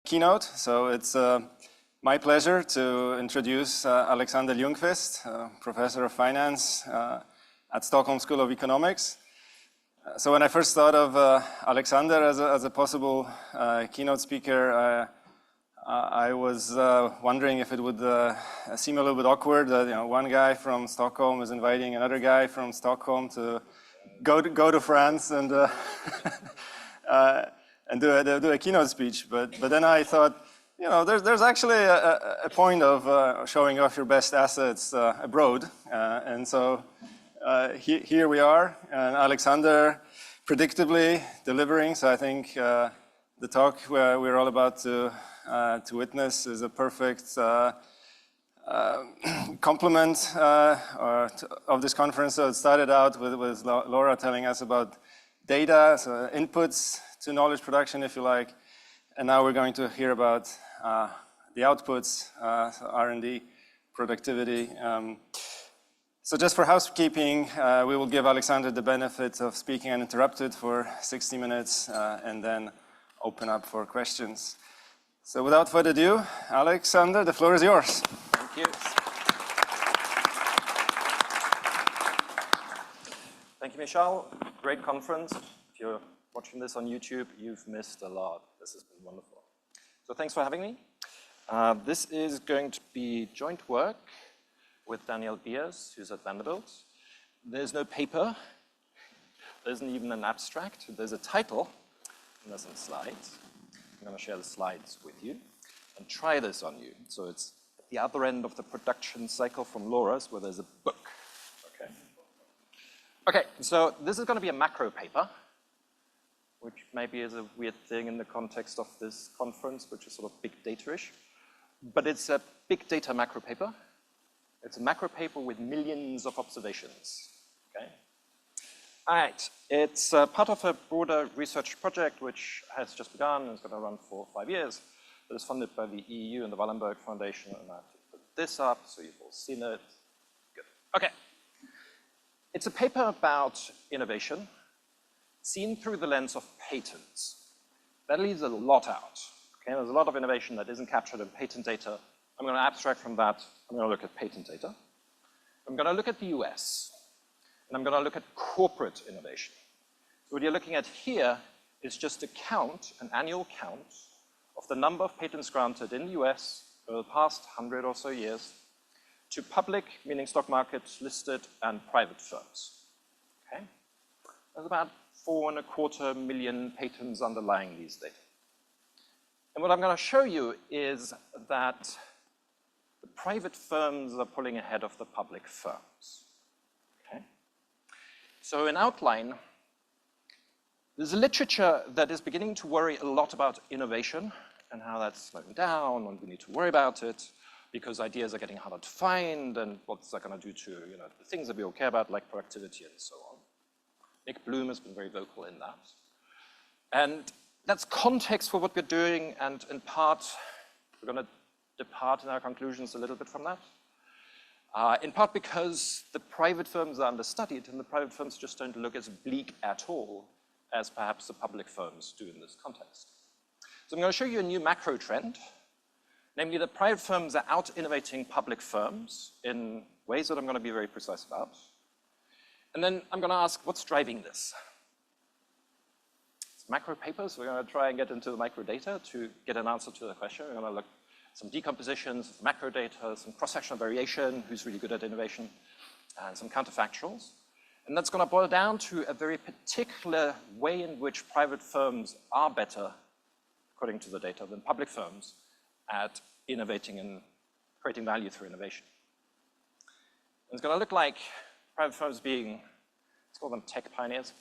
Keynote. So it's my pleasure to introduce Alexander Ljungqvist, Professor of Finance at Stockholm School of Economics. So when I first thought of Alexander as a possible keynote speaker, I was wondering if it would seem a little bit awkward that one guy from Stockholm is inviting another guy from Stockholm to go to France and and do a keynote speech. But then I thought, there's actually a point of showing off your best assets abroad, and so here we are, and Alexander predictably delivering. So I think the talk we're all about to witness is a perfect complement of this conference. So it started out with Laura telling us about data, so inputs to knowledge production, if you like, and now we're going to hear about the outputs, so R&D, productivity. So just for housekeeping, we will give Alexander the benefit of speaking uninterrupted for 60 minutes and then open up for questions. So without further ado, Alexander, the floor is yours. Thank you. Thank you, Michal. Great conference. If you're watching this on YouTube, you've missed a lot. This has been wonderful. So thanks for having me. This is going to be joint work with Daniel Biers, who's at Vanderbilt. There's no paper. There isn't even an abstract. There's a title, and there's some slides. I'm going to share the slides with you and try this on you. So it's at the other end of the production cycle from Laura's, where there's a book. Okay, so this is going to be a macro paper, which maybe is a weird thing in the context of this conference, which is sort of big data-ish. But it's a big data macro paper. It's a macro paper with millions of observations. Okay. All right, it's part of a broader research project which has just begun and is going to run for 5 years. It is funded by the EU and the Wallenberg Foundation, and I have to put this up so you've all seen it. Good. Okay. It's a paper about innovation seen through the lens of patents. That leaves a lot out. Okay, there's a lot of innovation that isn't captured in patent data. I'm going to abstract from that. I'm going to look at patent data. I'm going to look at the US. And I'm going to look at corporate innovation. So what you're looking at here is just a count, an annual count, of the number of patents granted in the US over the past 100 or so years to public, meaning stock markets, listed, and private firms. Okay? There's about 4.25 million patents underlying these data. And what I'm going to show you is that the private firms are pulling ahead of the public firms. Okay? So in outline, there's a literature that is beginning to worry a lot about innovation and how that's slowing down, and we need to worry about it because ideas are getting harder to find, and what's that going to do to the things that we all care about, like productivity and so on. Nick Bloom has been very vocal in that. And that's context for what we're doing, and in part, we're going to depart in our conclusions a little bit from that. In part because the private firms are understudied, and the private firms just don't look as bleak at all as perhaps the public firms do in this context. So I'm going to show you a new macro trend, namely that private firms are out-innovating public firms in ways that I'm going to be very precise about. And then I'm going to ask, what's driving this? It's macro paper, so we're going to try and get into the micro data to get an answer to the question. We're going to look at some decompositions of macro data, some cross-sectional variation, who's really good at innovation, and some counterfactuals. And that's going to boil down to a very particular way in which private firms are better, according to the data, than public firms at innovating and creating value through innovation. And it's going to look like private firms being, let's call them tech pioneers.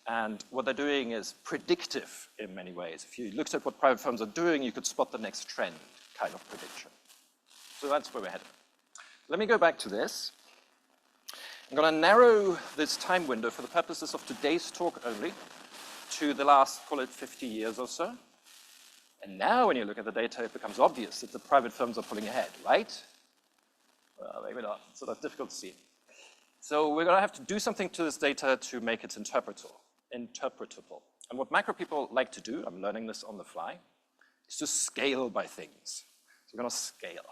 And what they're doing is predictive in many ways. If you looked at what private firms are doing, you could spot the next trend kind of prediction. So that's where we're headed. Let me go back to this. I'm going to narrow this time window for the purposes of today's talk only to the last, call it 50 years or so. And now when you look at the data, it becomes obvious that the private firms are pulling ahead, right? Well, maybe not. It's sort of difficult to see. So we're going to have to do something to this data to make it interpretable. And what macro people like to do, I'm learning this on the fly, is to scale by things. So we're going to scale.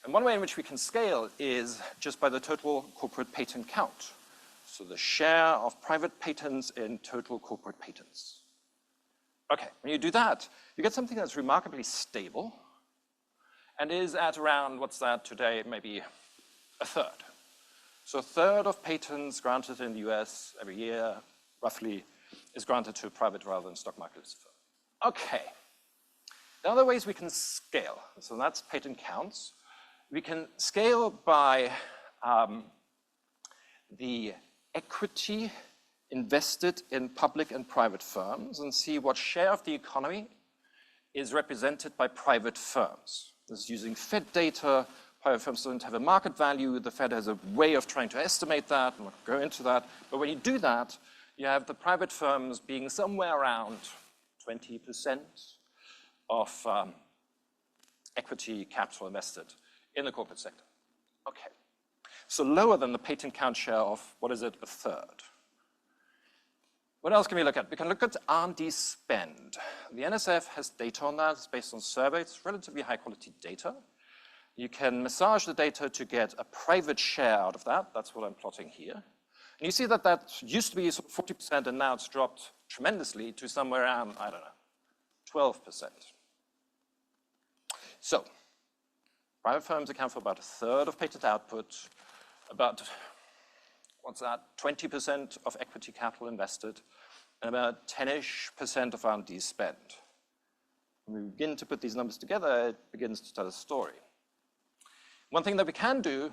And one way in which we can scale is just by the total corporate patent count. So the share of private patents in total corporate patents. Okay, when you do that, you get something that's remarkably stable and is at around, what's that today, maybe a third. So a third of patents granted in the US every year, roughly, is granted to a private rather than stock market listed firm. Okay, there are other ways we can scale. So that's patent counts. We can scale by the equity invested in public and private firms and see what share of the economy is represented by private firms. This is using Fed data. Private firms don't have a market value. The Fed has a way of trying to estimate that. I'm not going to go into that. But when you do that, you have the private firms being somewhere around 20% of equity capital invested in the corporate sector. Okay. So lower than the patent count share of, what is it, a third. What else can we look at? We can look at R&D spend. The NSF has data on that. It's based on surveys. It's relatively high quality data. You can massage the data to get a private share out of that. That's what I'm plotting here. And you see that that used to be sort of 40%, and now it's dropped tremendously to somewhere around, I don't know, 12%. So private firms account for about a third of patent output, about, what's that, 20% of equity capital invested, and about 10-ish% of R&D spend. When we begin to put these numbers together, it begins to tell a story. One thing that we can do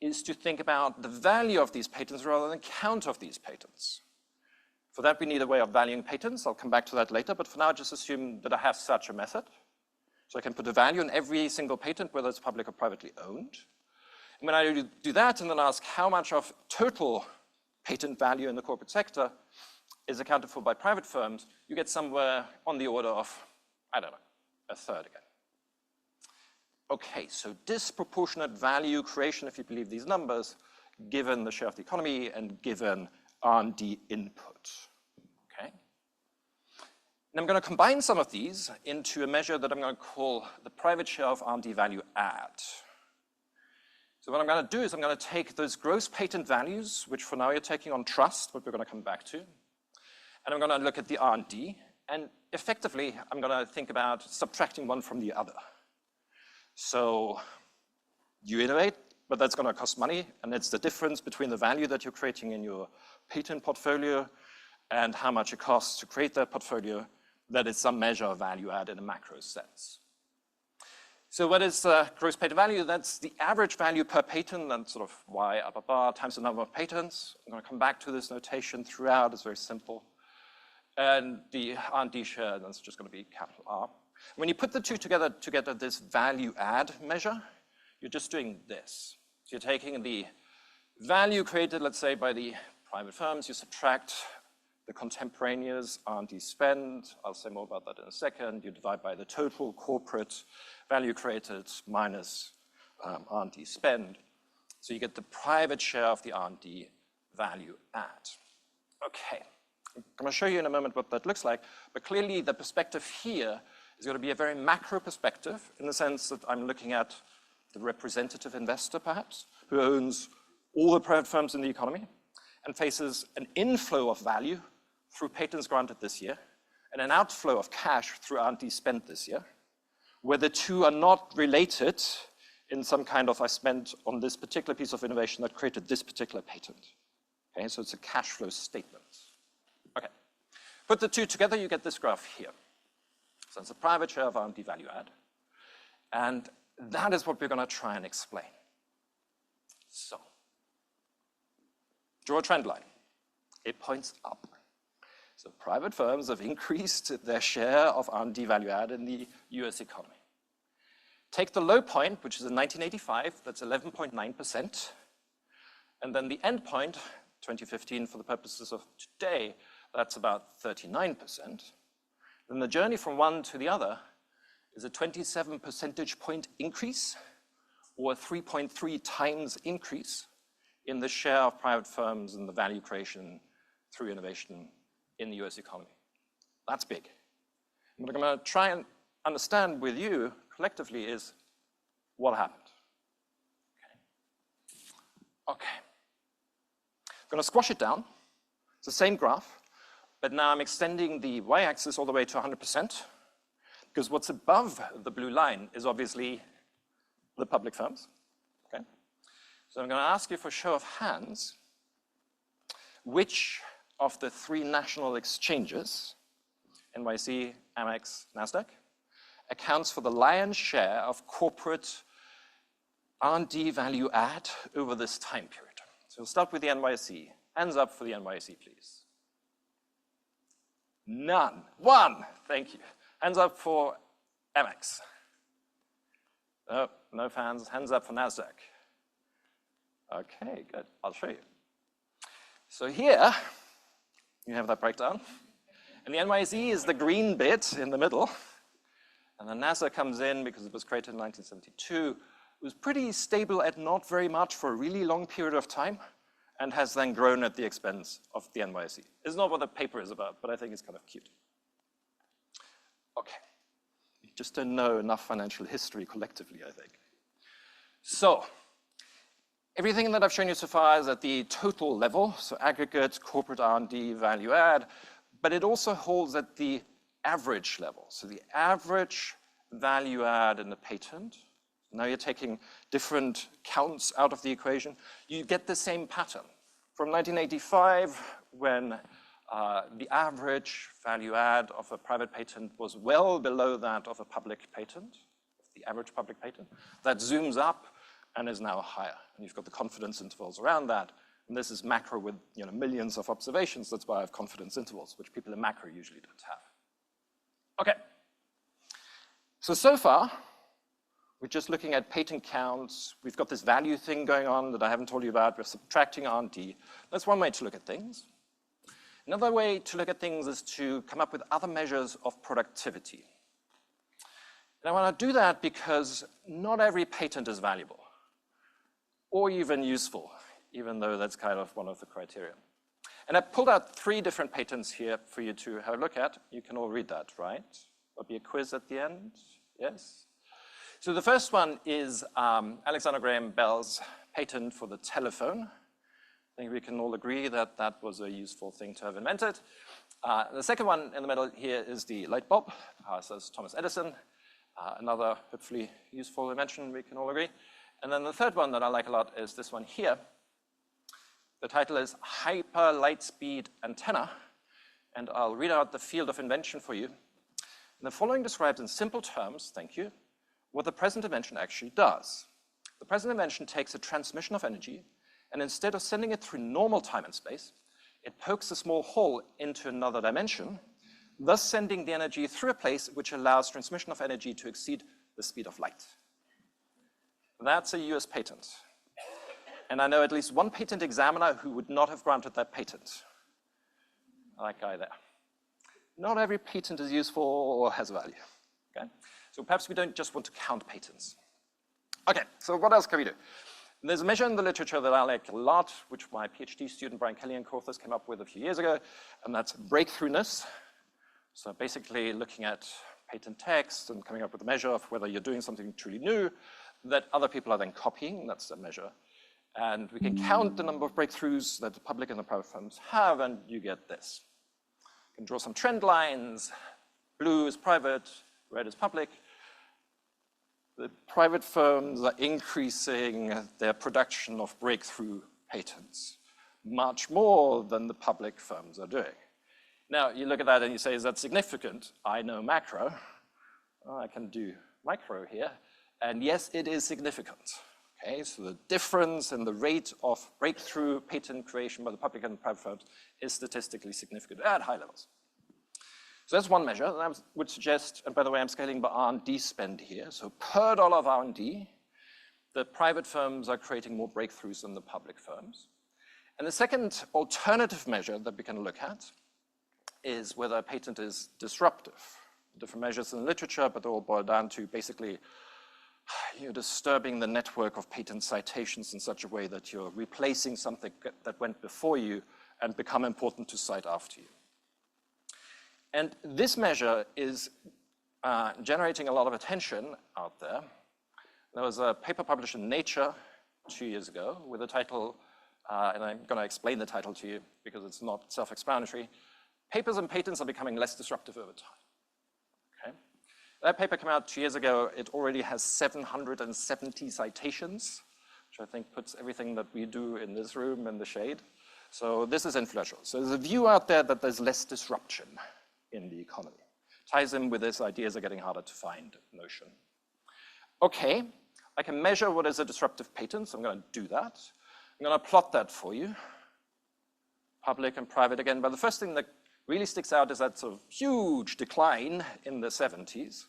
is to think about the value of these patents rather than count of these patents. For that, we need a way of valuing patents. I'll come back to that later, but for now, just assume that I have such a method. So I can put a value on every single patent, whether it's public or privately owned. And when I do that and then ask how much of total patent value in the corporate sector is accounted for by private firms, you get somewhere on the order of, I don't know, a third again. Okay, so disproportionate value creation, if you believe these numbers, given the share of the economy and given R&D input. Okay? And I'm going to combine some of these into a measure that I'm going to call the private share of R&D value add. So what I'm going to do is I'm going to take those gross patent values, which for now you're taking on trust, but we're going to come back to, and I'm going to look at the R&D, and effectively I'm going to think about subtracting one from the other. So you innovate, but that's going to cost money, and it's the difference between the value that you're creating in your patent portfolio and how much it costs to create that portfolio. That is some measure of value add in a macro sense. So what is gross patent value? That's the average value per patent, and sort of y upper bar times the number of patents. I'm going to come back to this notation throughout. It's very simple. And the R&D share, that's just going to be capital R. When you put the two together to get this value add measure, you're just doing this. So you're taking the value created, let's say, by the private firms, you subtract the contemporaneous R&D spend. I'll say more about that in a second. You divide by the total corporate value created minus R&D spend. So you get the private share of the R&D value add. Okay, I'm going to show you in a moment what that looks like, but clearly the perspective here is going to be a very macro perspective in the sense that I'm looking at the representative investor, perhaps, who owns all the private firms in the economy and faces an inflow of value through patents granted this year and an outflow of cash through R&D spent this year, where the two are not related in some kind of, I spent on this particular piece of innovation that created this particular patent. Okay, so it's a cash flow statement. Okay, put the two together, you get this graph here. So it's a private share of R&D value add. And that is what we're going to try and explain. So, draw a trend line. It points up. So private firms have increased their share of R&D value add in the US economy. Take the low point, which is in 1985, that's 11.9%. And then the end point, 2015 for the purposes of today, that's about 39%. Then the journey from one to the other is a 27 percentage point increase, or a 3.3 times increase in the share of private firms and the value creation through innovation in the US economy. That's big. What I'm going to try and understand with you collectively is what happened. Okay. I'm going to squash it down. It's the same graph, but now I'm extending the y-axis all the way to 100%, because what's above the blue line is obviously the public firms. Okay? So I'm going to ask you for a show of hands, which of the 3 national exchanges, NYSE, Amex, NASDAQ, accounts for the lion's share of corporate R&D value add over this time period. So we'll start with the NYSE. Hands up for the NYSE, please. None. 1, thank you. Hands up for Amex. Oh, no fans. Hands up for NASDAQ. Okay, good. I'll show you. So here, you have that breakdown. And the NYSE is the green bit in the middle. And then NASDAQ comes in because it was created in 1972. It was pretty stable at not very much for a really long period of time, and has then grown at the expense of the NYSE. It's not what the paper is about, but I think it's kind of cute. Okay. You just don't know enough financial history collectively, I think. So, everything that I've shown you so far is at the total level, so aggregate, corporate R&D, value add, but it also holds at the average level. So the average value add in the patent, now you're taking different counts out of the equation, you get the same pattern. From 1985, when the average value add of a private patent was well below that of a public patent, the average public patent, that zooms up and is now higher. And you've got the confidence intervals around that. And this is macro with millions of observations. That's why I have confidence intervals, which people in macro usually don't have. Okay. So far, we're just looking at patent counts. We've got this value thing going on that I haven't told you about. We're subtracting R&D. That's one way to look at things. Another way to look at things is to come up with other measures of productivity. And I want to do that because not every patent is valuable or even useful, even though that's kind of one of the criteria. And I pulled out 3 different patents here for you to have a look at. You can all read that, right? There'll be a quiz at the end. Yes? So the first one is Alexander Graham Bell's patent for the telephone. I think we can all agree that that was a useful thing to have invented. The second one in the middle here is the light bulb. Says Thomas Edison. Another hopefully useful invention, we can all agree. And then the third one that I like a lot is this one here. The title is Hyper Lightspeed Antenna. And I'll read out the field of invention for you. And the following describes in simple terms, thank you, what the present invention actually does. The present invention takes a transmission of energy, and instead of sending it through normal time and space, it pokes a small hole into another dimension, thus sending the energy through a place which allows transmission of energy to exceed the speed of light. That's a US patent. And I know at least one patent examiner who would not have granted that patent. That guy there. Not every patent is useful or has value. Okay? So perhaps we don't just want to count patents. Okay, so what else can we do? There's a measure in the literature that I like a lot, which my PhD student Brian Kelly and co-authors came up with a few years ago, and that's breakthroughness. So basically looking at patent text and coming up with a measure of whether you're doing something truly new that other people are then copying. That's the measure. And we can count the number of breakthroughs that the public and the private firms have, and you get this. You can draw some trend lines. Blue is private, red is public. The private firms are increasing their production of breakthrough patents much more than the public firms are doing. Now, you look at that and you say, is that significant? I know macro. Well, I can do micro here. And yes, it is significant. Okay, so the difference in the rate of breakthrough patent creation by the public and private firms is statistically significant at high levels. So that's one measure. And I would suggest, and by the way, I'm scaling by R&D spend here. So per dollar of R&D, the private firms are creating more breakthroughs than the public firms. And the second alternative measure that we can look at is whether a patent is disruptive. Different measures in the literature, but they all boil down to basically you're disturbing the network of patent citations in such a way that you're replacing something that went before you and become important to cite after you. And this measure is generating a lot of attention out there. There was a paper published in Nature 2 years ago with the title, and I'm going to explain the title to you because it's not self-explanatory. Papers and patents are becoming less disruptive over time. Okay? That paper came out 2 years ago. It already has 770 citations, which I think puts everything that we do in this room in the shade. So this is influential. So there's a view out there that there's less disruption in the economy. Ties in with this ideas are getting harder to find notion. Okay, I can measure what is a disruptive patent, so I'm going to do that. I'm going to plot that for you. Public and private again, but the first thing that really sticks out is that sort of huge decline in the 70s.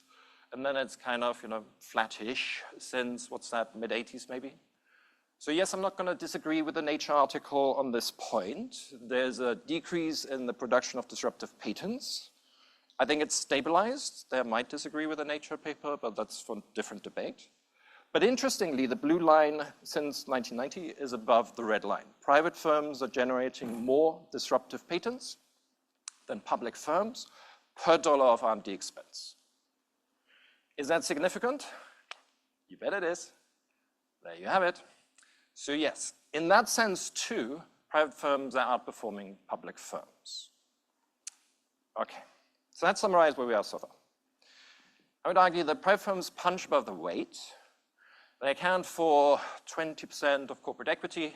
And then it's kind of, flattish since, what's that, mid-80s maybe? So yes, I'm not going to disagree with the Nature article on this point. There's a decrease in the production of disruptive patents. I think it's stabilized. They might disagree with the Nature paper, but that's for different debate. But interestingly, the blue line since 1990 is above the red line. Private firms are generating more disruptive patents than public firms per dollar of R&D expense. Is that significant? You bet it is. There you have it. So yes, in that sense too, private firms are outperforming public firms. Okay, so let's summarize where we are so far. I would argue that private firms punch above their weight. They account for 20% of corporate equity,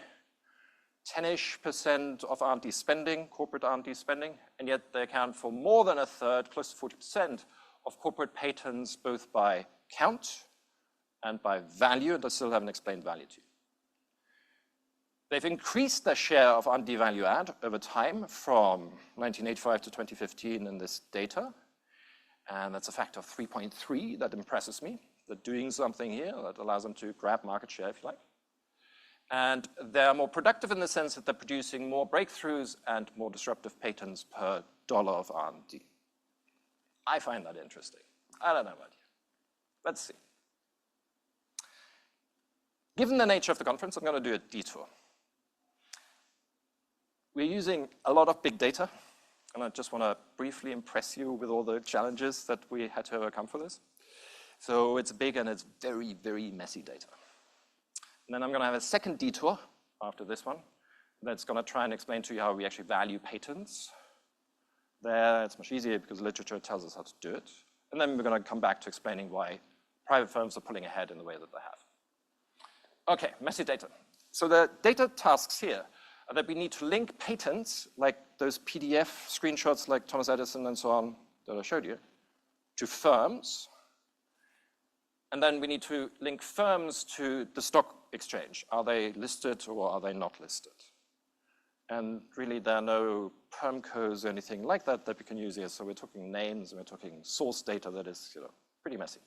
10-ish% of R&D spending, corporate R&D spending, and yet they account for more than a third, close to 40% of corporate patents, both by count and by value, and I still haven't explained value to you. They've increased their share of R&D value add over time from 1985 to 2015 in this data, and that's a factor of 3.3 that impresses me. They're doing something here that allows them to grab market share, if you like. And they're more productive in the sense that they're producing more breakthroughs and more disruptive patents per dollar of R&D. I find that interesting. I don't know about you. Let's see. Given the nature of the conference, I'm going to do a detour. We're using a lot of big data, and I just want to briefly impress you with all the challenges that we had to overcome for this. So it's big and it's very, very messy data. And then I'm going to have a second detour after this one that's going to try and explain to you how we actually value patents. There, it's much easier because literature tells us how to do it. And then we're going to come back to explaining why private firms are pulling ahead in the way that they have. Okay, messy data. So the data tasks here are that we need to link patents, like those PDF screenshots like Thomas Edison and so on that I showed you, to firms. And then we need to link firms to the stock exchange. Are they listed or are they not listed? And really there are no perm codes or anything like that that we can use here. So we're talking names and we're talking source data that is pretty messy.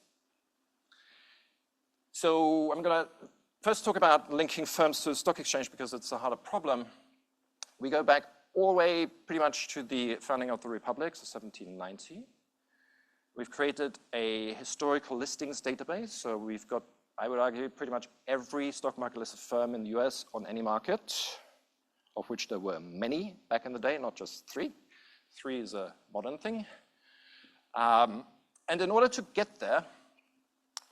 So I'm going to first talk about linking firms to the stock exchange because it's a harder problem. We go back all the way pretty much to the founding of the Republic, so 1790. We've created a historical listings database. So we've got, I would argue, pretty much every stock market listed firm in the US on any market, of which there were many back in the day, not just 3. 3 is a modern thing. And in order to get there,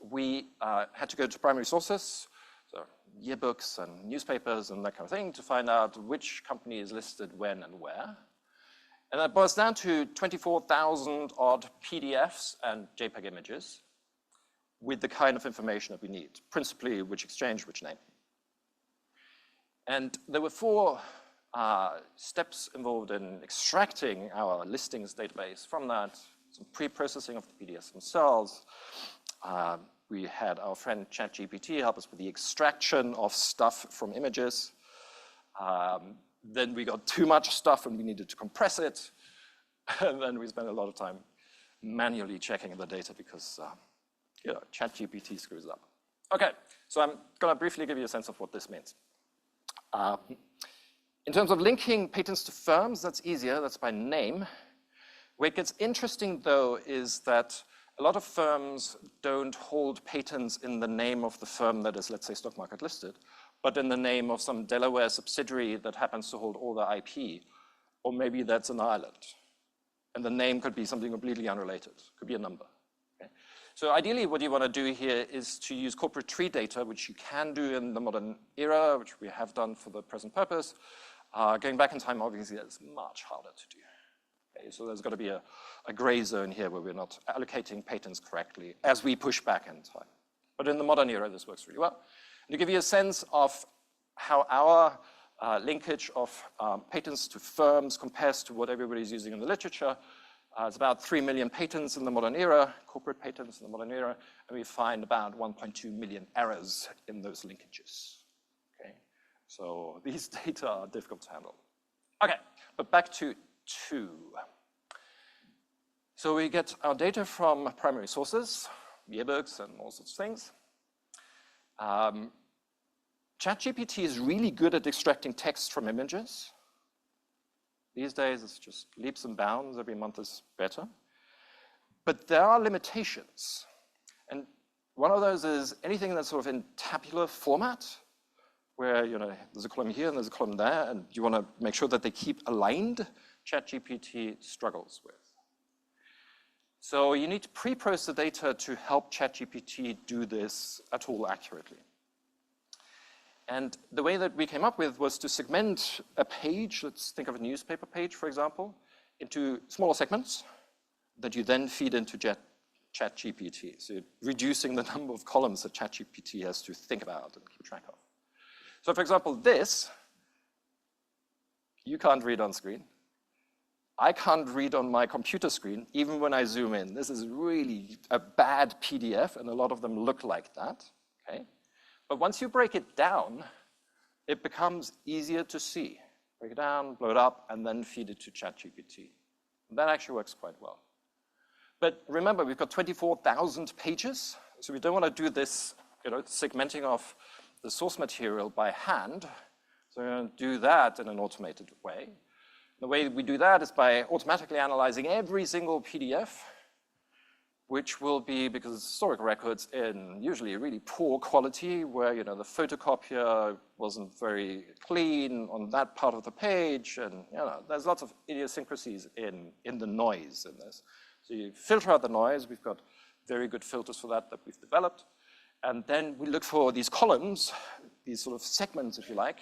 we had to go to primary sources, so yearbooks and newspapers and that kind of thing, to find out which company is listed when and where. And that boils down to 24,000 odd PDFs and JPEG images with the kind of information that we need, principally which exchange, which name. And there were 4 steps involved in extracting our listings database from that, some pre-processing of the PDFs themselves. We had our friend ChatGPT help us with the extraction of stuff from images. Then we got too much stuff and we needed to compress it. And then we spent a lot of time manually checking the data because ChatGPT screws up. Okay, so I'm going to briefly give you a sense of what this means. In terms of linking patents to firms, that's easier, that's by name. Where it gets interesting though is that a lot of firms don't hold patents in the name of the firm that is, let's say, stock market listed, but in the name of some Delaware subsidiary that happens to hold all the IP, or maybe that's an Ireland. And the name could be something completely unrelated, could be a number. So ideally, what you want to do here is to use corporate tree data, which you can do in the modern era, which we have done for the present purpose. Going back in time, obviously, that's much harder to do. Okay, so there's got to be a gray zone here where we're not allocating patents correctly as we push back in time. But in the modern era, this works really well. And to give you a sense of how our linkage of patents to firms compares to what everybody's using in the literature, it's about 3 million patents in the modern era, corporate patents in the modern era, and we find about 1.2 million errors in those linkages. Okay, so these data are difficult to handle. Okay, but back to 2. So we get our data from primary sources, yearbooks and all sorts of things. ChatGPT is really good at extracting text from images. These days, it's just leaps and bounds. Every month is better. But there are limitations. And one of those is anything that's sort of in tabular format, where there's a column here and there's a column there, and you want to make sure that they keep aligned, ChatGPT struggles with. So you need to pre-process the data to help ChatGPT do this at all accurately. And the way that we came up with was to segment a page, let's think of a newspaper page, for example, into smaller segments that you then feed into ChatGPT. So you're reducing the number of columns that ChatGPT has to think about and keep track of. So for example, this, you can't read on screen. I can't read on my computer screen, even when I zoom in. This is really a bad PDF, and a lot of them look like that, okay? But once you break it down, it becomes easier to see. Break it down, blow it up, and then feed it to ChatGPT. That actually works quite well. But remember, we've got 24,000 pages, so we don't want to do this, segmenting off the source material by hand. So we're going to do that in an automated way. The way we do that is by automatically analyzing every single PDF, which will be, because historical records in usually really poor quality, where the photocopier wasn't very clean on that part of the page, and there's lots of idiosyncrasies in the noise in this. So you filter out the noise. We've got very good filters for that we've developed. And then we look for these columns, these sort of segments, if you like,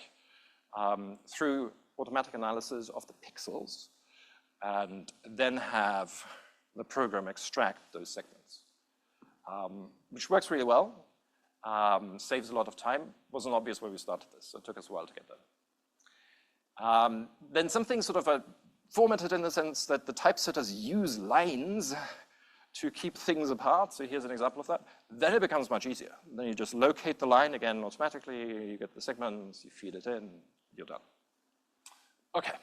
through automatic analysis of the pixels, and then have the program extract those segments, which works really well, saves a lot of time. Wasn't obvious where we started this, so it took us a while to get there. Then something sort of formatted in the sense that the typesetters use lines to keep things apart. So here's an example of that. Then it becomes much easier. Then you just locate the line again automatically, you get the segments, you feed it in, you're done. Okay.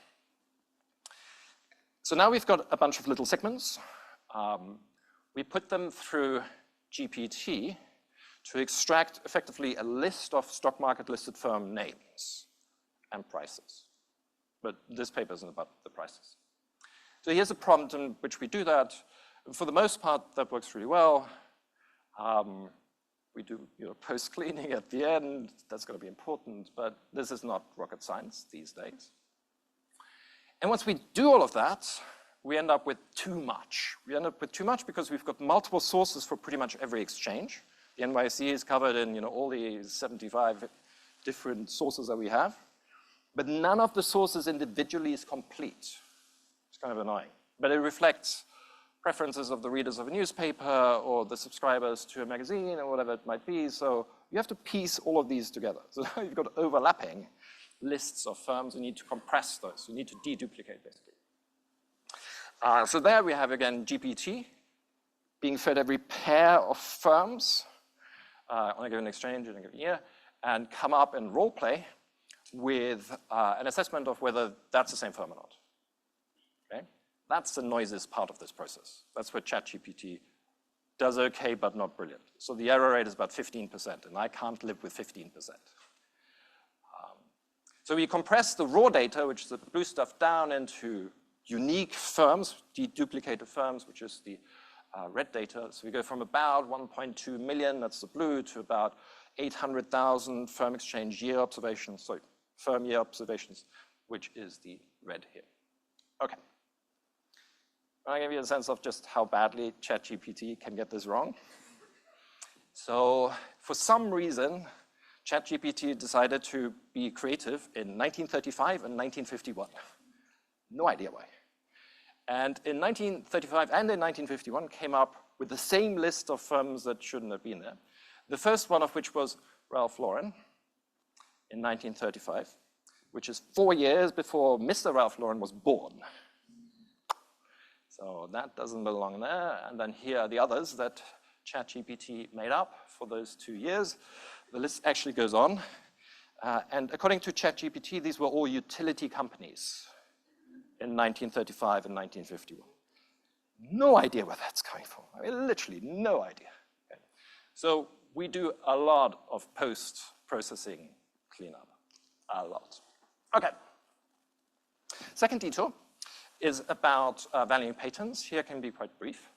So now we've got a bunch of little segments. We put them through GPT to extract effectively a list of stock market listed firm names and prices. But this paper isn't about the prices. So here's a prompt in which we do that. For the most part, that works really well. We do post-cleaning at the end. That's going to be important, but this is not rocket science these days. And once we do all of that, we end up with too much. We end up with too much because we've got multiple sources for pretty much every exchange. The NYSE is covered in all the 75 different sources that we have. But none of the sources individually is complete. It's kind of annoying. But it reflects preferences of the readers of a newspaper or the subscribers to a magazine or whatever it might be. So you have to piece all of these together. So now you've got overlapping lists of firms. You need to compress those. You need to deduplicate, basically. So there we have, again, GPT being fed every pair of firms on a given exchange in a given year, and come up in role play with an assessment of whether that's the same firm or not. Okay? That's the noisiest part of this process. That's where ChatGPT does okay, but not brilliant. So the error rate is about 15%, and I can't live with 15%. So we compress the raw data, which is the blue stuff, down into unique firms, deduplicated firms, which is the red data. So we go from about 1.2 million, that's the blue, to about 800,000 firm exchange year observations, sorry, firm year observations, which is the red here. Okay. I'll give you a sense of just how badly ChatGPT can get this wrong. So for some reason, ChatGPT decided to be creative in 1935 and 1951. No idea why. And in 1935 and in 1951 came up with the same list of firms that shouldn't have been there. The first one of which was Ralph Lauren in 1935, which is 4 years before Mr. Ralph Lauren was born. So that doesn't belong there. And then here are the others that ChatGPT made up for those 2 years. The list actually goes on. And according to ChatGPT, these were all utility companies in 1935 and 1951. No idea where that's coming from. I mean, literally no idea. Okay. So we do a lot of post-processing cleanup, a lot. Okay. Second detour is about valuing patents. Here can be quite brief.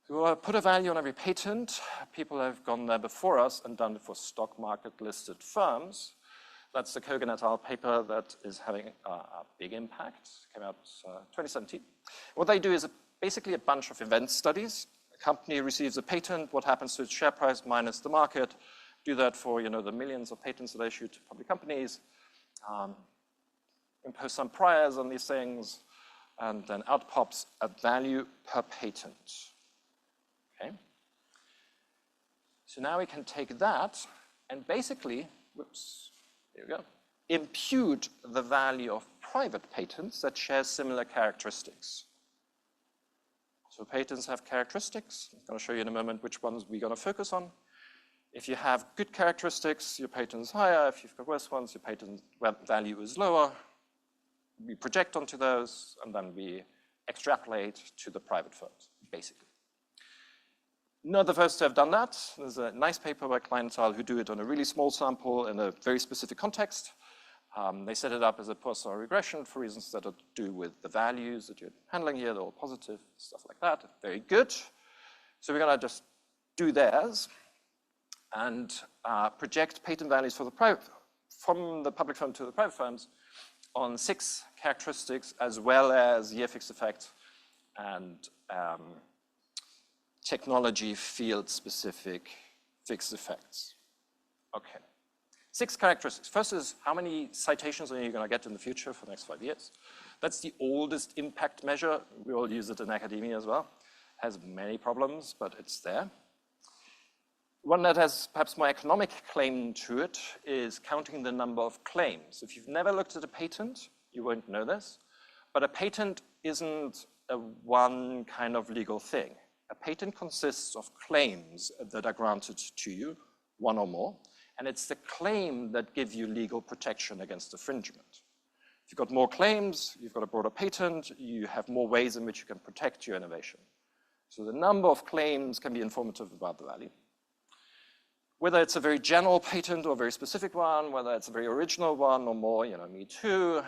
We put a value on every patent. People have gone there before us and done it for stock market listed firms. That's the Kogan et al. Paper that is having a big impact. It came out 2017. What they do is basically a bunch of event studies. A company receives a patent, what happens to its share price minus the market. Do that for the millions of patents that are issued to public companies. Impose some priors on these things, and then out pops a value per patent. Okay. So now we can take that and basically, whoops, here we go, impute the value of private patents that share similar characteristics. So patents have characteristics. I'm going to show you in a moment which ones we're going to focus on. If you have good characteristics, your patent is higher. If you've got worse ones, your patent value is lower. We project onto those, and then we extrapolate to the private firms, basically. Not the first to have done that. There's a nice paper by Klein et al. Who do it on a really small sample in a very specific context. They set it up as a Poisson regression for reasons that are to do with the values that you're handling here. They're all positive, stuff like that. Very good. So we're going to just do theirs and project patent values for the private, from the public firm to the private firms on 6 characteristics as well as year fixed effect and technology field specific fixed effects. Okay. 6 characteristics. First is how many citations are you going to get in the future for the next 5 years? That's the oldest impact measure. We all use it in academia as well. Has many problems, but it's there. One that has perhaps more economic claim to it is counting the number of claims. If you've never looked at a patent, you won't know this, but a patent isn't a one kind of legal thing. A patent consists of claims that are granted to you, one or more, and it's the claim that gives you legal protection against infringement. If you've got more claims, you've got a broader patent, you have more ways in which you can protect your innovation. So the number of claims can be informative about the value. Whether it's a very general patent or a very specific one, whether it's a very original one or more, me too,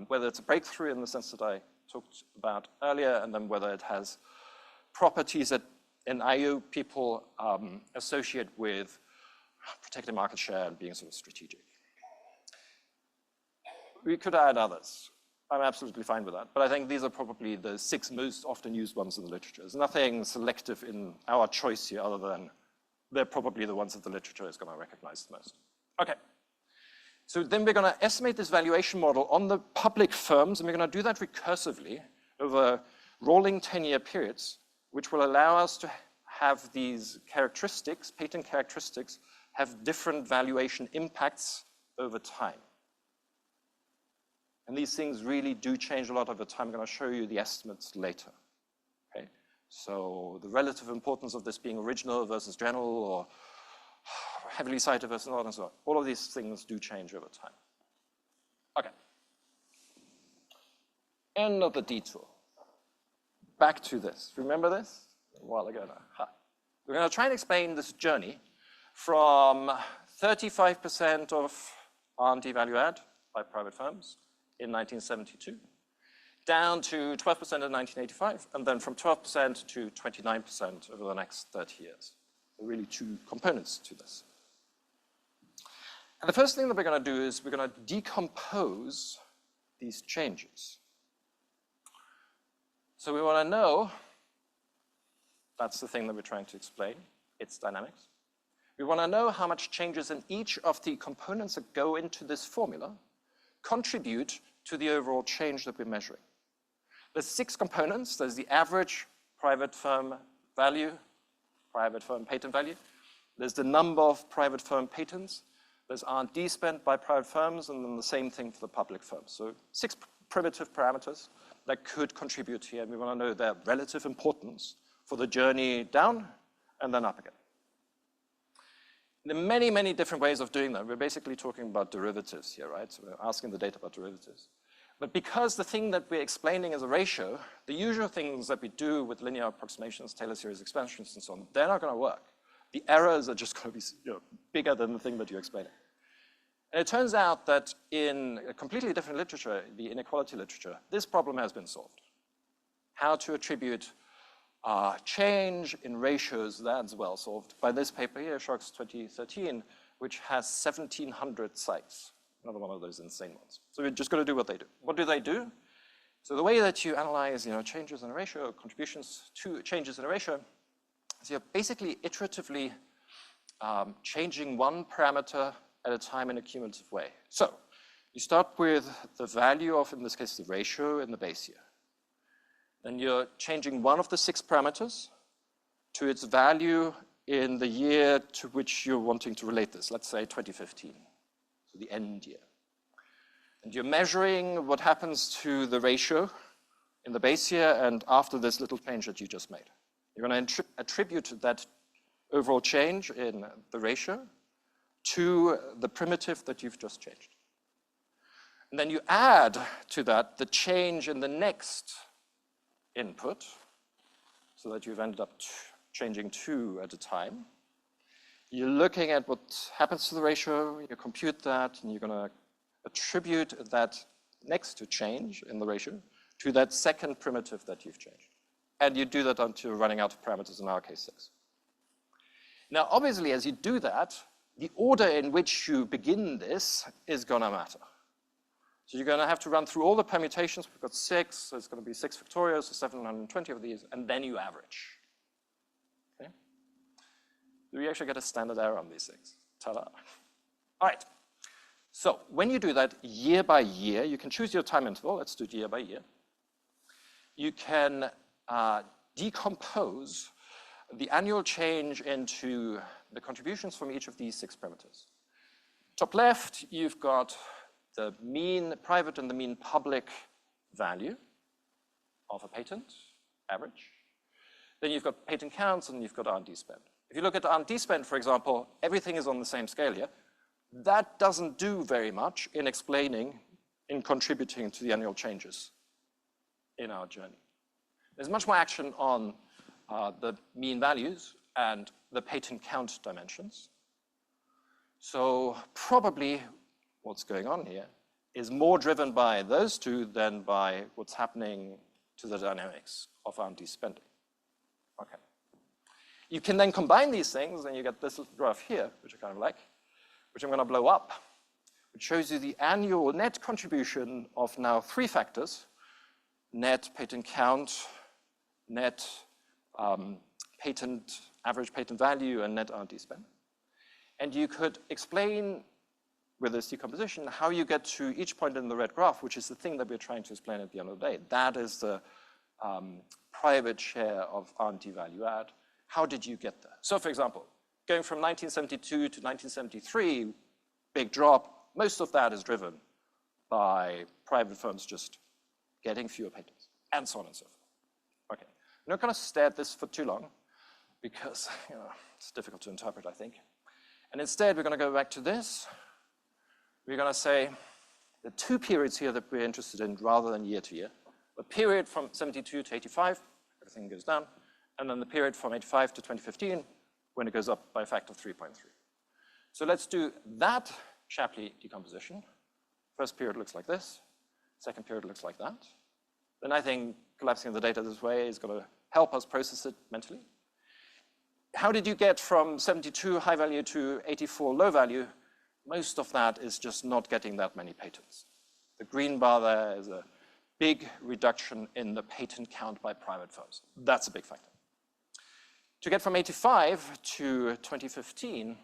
whether it's a breakthrough in the sense that I talked about earlier, and then whether it has properties that in IO people associate with protecting market share and being sort of strategic. We could add others. I'm absolutely fine with that, but I think these are probably the 6 most often used ones in the literature. There's nothing selective in our choice here other than they're probably the ones that the literature is going to recognize the most. Okay. So then we're going to estimate this valuation model on the public firms, and we're going to do that recursively over rolling 10-year periods, which will allow us to have these characteristics, patent characteristics, have different valuation impacts over time. And these things really do change a lot over time. I'm going to show you the estimates later. Okay? So the relative importance of this being original versus general or heavily cited versus not and so on. All of these things do change over time. Okay. End of the detour. Back to this. Remember this? A while ago now. Ha. We're going to try and explain this journey from 35% of R&D value add by private firms in 1972, down to 12% in 1985, and then from 12% to 29% over the next 30 years. There are really 2 components to this. And the first thing that we're going to do is we're going to decompose these changes. So we want to know, that's the thing that we're trying to explain, its dynamics. We want to know how much changes in each of the components that go into this formula contribute to the overall change that we're measuring. There's 6 components. There's the average private firm value, private firm patent value. There's the number of private firm patents. There's R&D spent by private firms, and then the same thing for the public firms. So 6 primitive parameters that could contribute here, and we want to know their relative importance for the journey down and then up again. There are many, many different ways of doing that. We're basically talking about derivatives here, right? So we're asking the data about derivatives. But because the thing that we're explaining is a ratio, the usual things that we do with linear approximations, Taylor series expansions, and so on, they're not going to work. The errors are just going to be bigger than the thing that you're explaining. And it turns out that in a completely different literature, the inequality literature, this problem has been solved. How to attribute change in ratios, that's well solved by this paper here, Sharks 2013, which has 1,700 sites. Another one of those insane ones. So we're just going to do what they do. What do they do? So the way that you analyze changes in a ratio, contributions to changes in a ratio, is you're basically iteratively changing one parameter at a time in a cumulative way. So you start with the value of, in this case, the ratio in the base year. Then you're changing one of the 6 parameters to its value in the year to which you're wanting to relate this, let's say 2015, so the end year. And you're measuring what happens to the ratio in the base year and after this little change that you just made. You're going to attribute that overall change in the ratio to the primitive that you've just changed. And then you add to that the change in the next input, so that you've ended up changing 2 at a time. You're looking at what happens to the ratio, you compute that, and you're going to attribute that next to change in the ratio to that second primitive that you've changed. And you do that until you're running out of parameters, in our case 6. Now, obviously, as you do that, the order in which you begin this is going to matter. So you're going to have to run through all the permutations. We've got 6, so it's going to be 6 factorial, so 720 of these, and then you average. Okay? Do we actually get a standard error on these things? Ta-da. All right. So when you do that year by year, you can choose your time interval. Let's do year by year. You can decompose the annual change into the contributions from each of these 6 parameters. Top left, you've got the mean private and the mean public value of a patent, average. Then you've got patent counts and you've got R&D spend. If you look at R&D spend, for example, everything is on the same scale here. That doesn't do very much in explaining, in contributing to the annual changes in our journey. There's much more action on the mean values and the patent count dimensions. So probably what's going on here is more driven by those 2 than by what's happening to the dynamics of R&D spending. Okay. You can then combine these things, and you get this little graph here, which I kind of like, which I'm going to blow up, which shows you the annual net contribution of now 3 factors: net patent count, net average patent value, and net R&D spend. And you could explain with this decomposition how you get to each point in the red graph, which is the thing that we're trying to explain at the end of the day. That is the private share of R&D value add. How did you get there? So for example, going from 1972 to 1973, big drop, most of that is driven by private firms just getting fewer patents, and so on and so forth. Okay, I'm not going to stare at this for too long, because it's difficult to interpret, I think. And instead, we're going to go back to this. We're going to say the 2 periods here that we're interested in rather than year to year. The period from 72 to 85, everything goes down. And then the period from 85 to 2015, when it goes up by a factor of 3.3. So let's do that Shapley decomposition. First period looks like this. Second period looks like that. Then I think collapsing the data this way is going to help us process it mentally. How did you get from 72 high value to 84 low value? Most of that is just not getting that many patents. The green bar there is a big reduction in the patent count by private firms. That's a big factor. To get from 85 to 2015,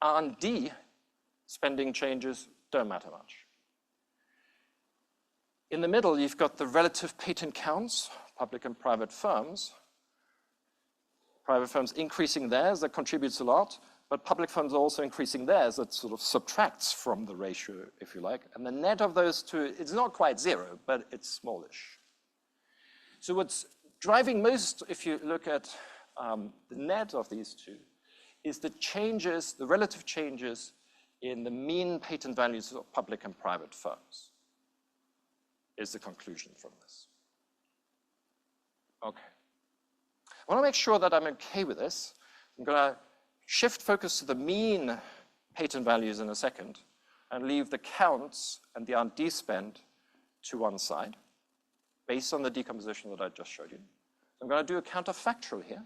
R&D spending changes don't matter much. In the middle, you've got the relative patent counts, public and private firms. Private firms increasing theirs, that contributes a lot, but public firms are also increasing theirs, that sort of subtracts from the ratio, if you like. And the net of those two, it's not quite zero, but it's smallish. So what's driving most, if you look at the net of these two, is the changes, the relative changes in the mean patent values of public and private firms, is the conclusion from this. Okay. I want to make sure that I'm okay with this. I'm going to shift focus to the mean patent values in a second and leave the counts and the R&D spend to one side based on the decomposition that I just showed you. I'm going to do a counterfactual here,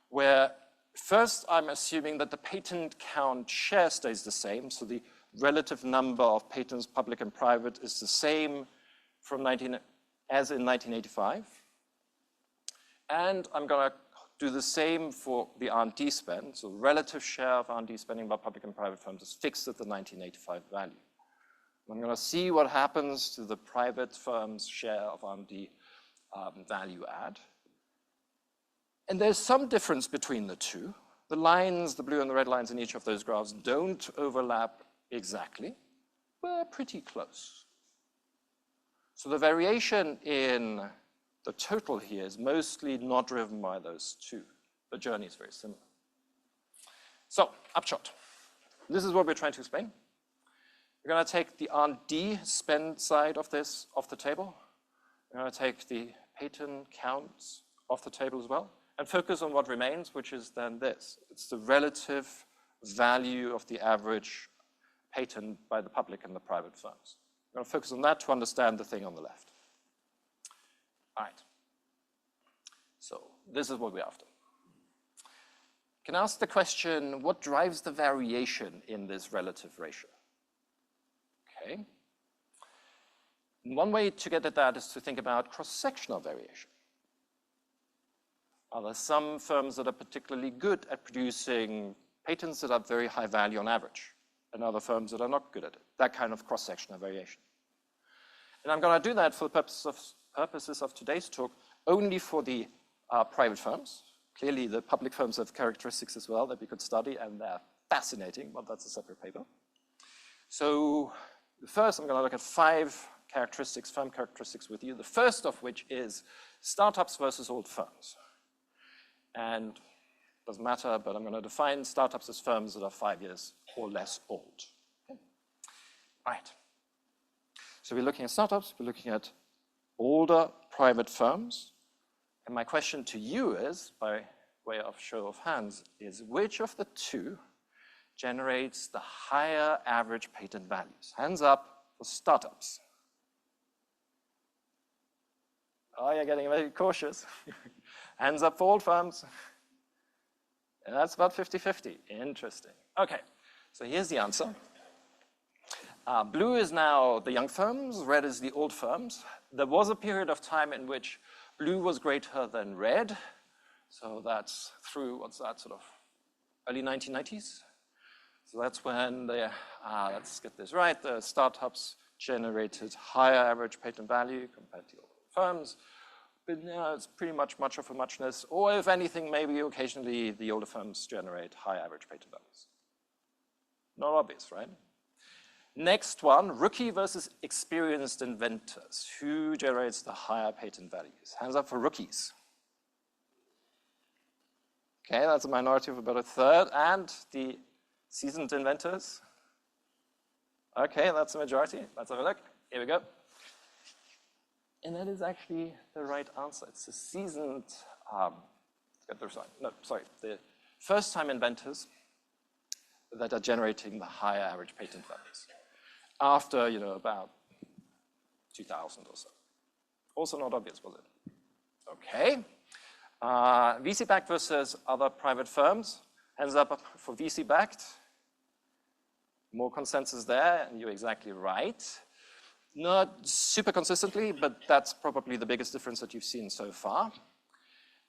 where first I'm assuming that the patent count share stays the same, so the relative number of patents, public and private, is the same as in 1985. And I'm going to do the same for the R&D spend. So relative share of R&D spending by public and private firms is fixed at the 1985 value. I'm going to see what happens to the private firms' share of R&D value add. And there's some difference between the two. The lines, the blue and the red lines in each of those graphs don't overlap exactly. We're pretty close. So the variation in the total here is mostly not driven by those two. The journey is very similar. So, upshot. This is what we're trying to explain. We're going to take the R&D spend side of this off the table. We're going to take the patent counts off the table as well, and focus on what remains, which is then this. It's the relative value of the average patent by the public and the private firms. I'm going to focus on that to understand the thing on the left. All right. So this is what we're after. You can ask the question, what drives the variation in this relative ratio? Okay. One way to get at that is to think about cross-sectional variation. Are there some firms that are particularly good at producing patents that have very high value on average, and other firms that are not good at it? That kind of cross-sectional variation. And I'm going to do that for the purposes of today's talk only for the private firms. Clearly, the public firms have characteristics as well that we could study, and they're fascinating, but that's a separate paper. So first, I'm going to look at 5 characteristics, firm characteristics with you. The first of which is startups versus old firms. And it doesn't matter, but I'm going to define startups as firms that are 5 years or less old. Okay. All right. So we're looking at startups, we're looking at older private firms. And my question to you is, by way of show of hands, is which of the two generates the higher average patent values? Hands up for startups. Oh, you're getting very cautious. Hands up for old firms. And that's about 50-50. Interesting. Okay, so here's the answer. Blue is now the young firms, red is the old firms. There was a period of time in which blue was greater than red. So that's through, what's that, sort of early 1990s. So that's when the, let's get this right, the startups generated higher average patent value compared to older firms. But now it's pretty much of a muchness, or if anything, maybe occasionally the older firms generate high average patent values. Not obvious, right? Next one, rookie versus experienced inventors. Who generates the higher patent values? Hands up for rookies. Okay, that's a minority of about a third. And the seasoned inventors? Okay, that's a majority. Let's have a look. Here we go. And that is actually the right answer. It's the seasoned, the first-time inventors that are generating the higher average patent values after, about 2000 or so. Also not obvious, was it? Okay. VC-backed versus other private firms. Hands up for VC-backed. More consensus there, and you're exactly right. Not super consistently, but that's probably the biggest difference that you've seen so far.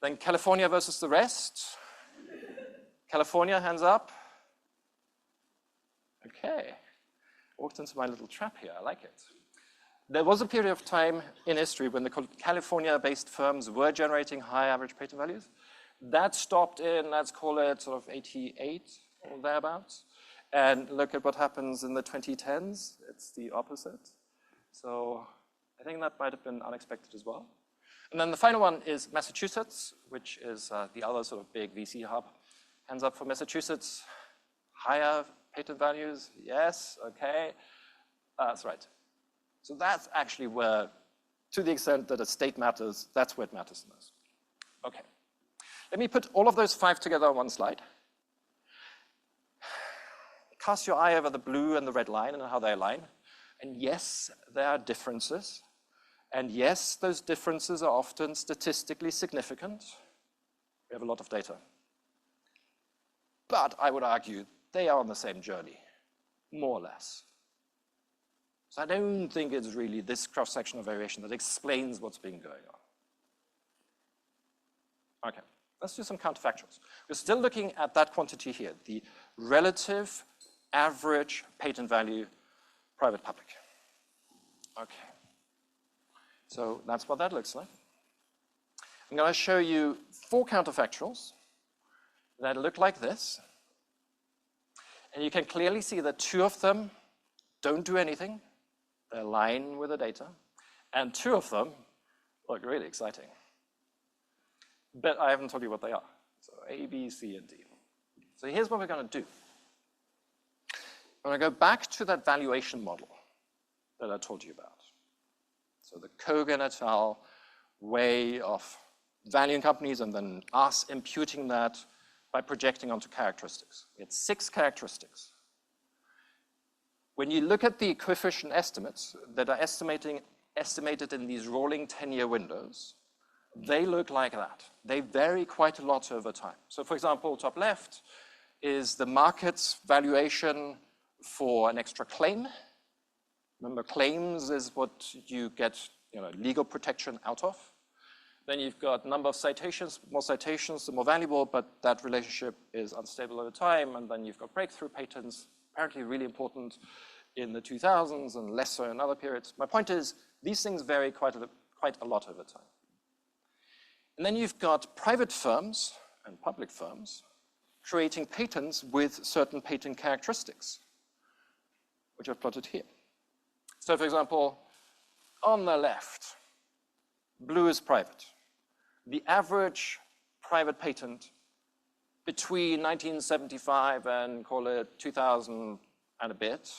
Then California versus the rest. California, hands up. Okay. Walked into my little trap here, I like it. There was a period of time in history when the California-based firms were generating high average patent values. That stopped in, let's call it sort of 88 or thereabouts. And look at what happens in the 2010s. It's the opposite. So I think that might have been unexpected as well. And then the final one is Massachusetts, which is the other sort of big VC hub. Hands up for Massachusetts. Higher patent values? Yes, okay. That's right. So that's actually where, to the extent that a state matters, that's where it matters the most. Okay. Let me put all of those 5 together on one slide. Cast your eye over the blue and the red line and how they align. And yes, there are differences. And yes, those differences are often statistically significant. We have a lot of data. But I would argue they are on the same journey, more or less. So I don't think it's really this cross-sectional variation that explains what's been going on. Okay, let's do some counterfactuals. We're still looking at that quantity here, the relative average patent value, private public. Okay, so that's what that looks like. I'm going to show you 4 counterfactuals that look like this. And you can clearly see that 2 of them don't do anything. They align with the data. And 2 of them look really exciting. But I haven't told you what they are. So A, B, C, and D. So here's what we're going to do. I'm going to go back to that valuation model that I told you about. So the Kogan et al. Way of valuing companies and then us imputing that by projecting onto characteristics. We had 6 characteristics. When you look at the coefficient estimates that are estimated in these rolling 10-year windows, they look like that. They vary quite a lot over time. So for example, top left is the market's valuation for an extra claim. Remember, claims is what you get legal protection out of. Then you've got number of citations. More citations, the more valuable, but that relationship is unstable over time. And then you've got breakthrough patents, apparently really important in the 2000s and less so in other periods. My point is, these things vary quite a lot over time. And then you've got private firms and public firms creating patents with certain patent characteristics, which I've plotted here. So for example, on the left, blue is private. The average private patent between 1975 and call it 2000 and a bit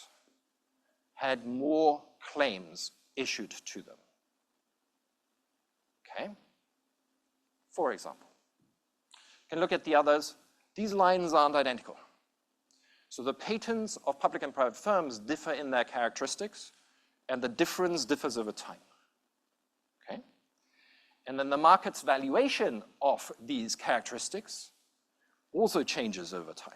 had more claims issued to them. Okay? For example. You can look at the others. These lines aren't identical. So the patents of public and private firms differ in their characteristics, and the difference differs over time. Okay? And then the market's valuation of these characteristics also changes over time.